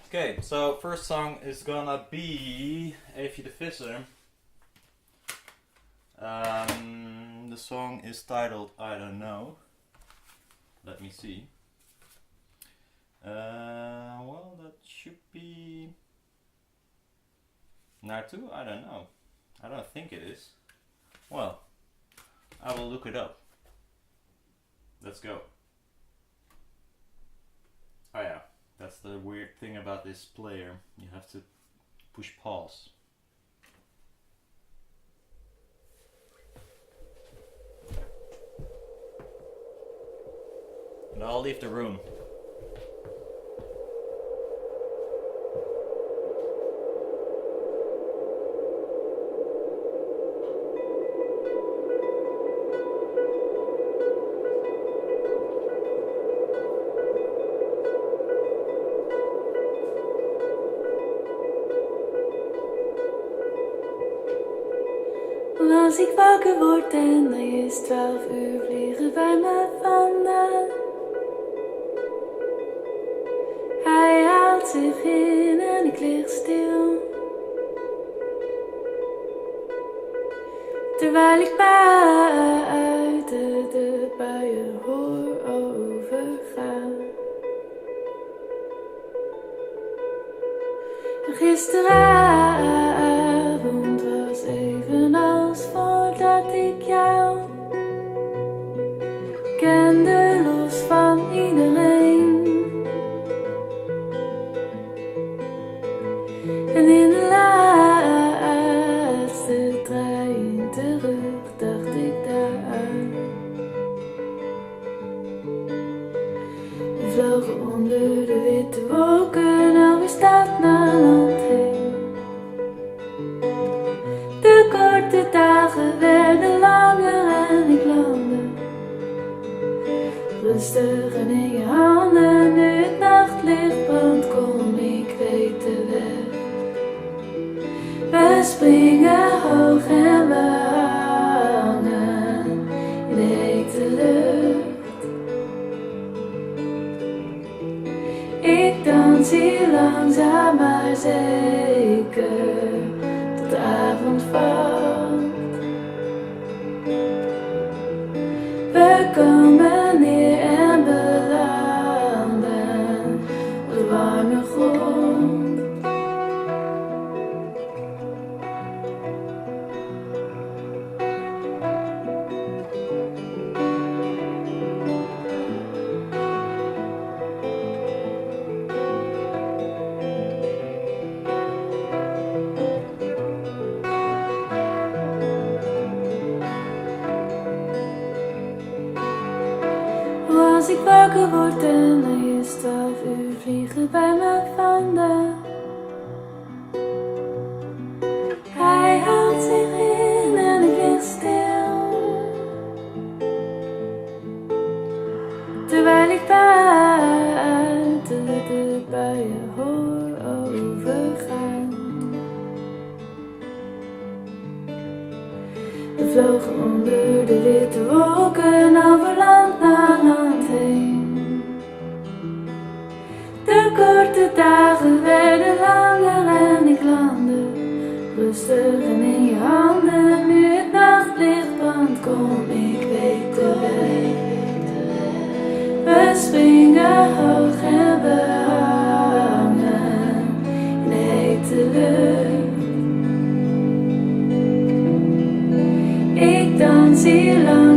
Okay, so first song is gonna be Eefje de Visser. The song is titled I Don't Know. Let me see. Well, that should be Naartoe? I don't know. I don't think it is. Well, I will look it up. Let's go. Oh yeah, that's the weird thing about this player. You have to push pause. And I'll leave the room. Als ik wakker word en er is 12 uur, vliegen bij me vandaan. Hij haalt zich in en ik lig stil, terwijl ik buiten de buien hoor overgaan. Gisteravond was evenals voordat ik jou kende, los van iedereen. En in de laatste trein terug dacht ik daaraan. We vlogen onder de witte wolken, alweer stad naar land heen. De korte dagen werden langer en ik landde rustig en in je handen. Nu het nachtlicht brandt, kom ik weet de weg. We springen hoog en we hangen in de hete lucht. Ik dans hier langzaam maar zeker tot de avond valt. We komen neer en belanden op de warme grond. Als ik wakker word en er is 12 uur, vliegen bij me vandaan. Hij haalt zich in en ik lig stil, terwijl ik buiten de buien hoor overgaan. We vlogen onder de witte wolken, over land naar land heen. De korte dagen werden langer en ik landde rustig en in je handen. Nu het nachtlicht brandt, kom ik weet de weg. We springen hoog en we hangen in de hete lucht. Ik dans hier lang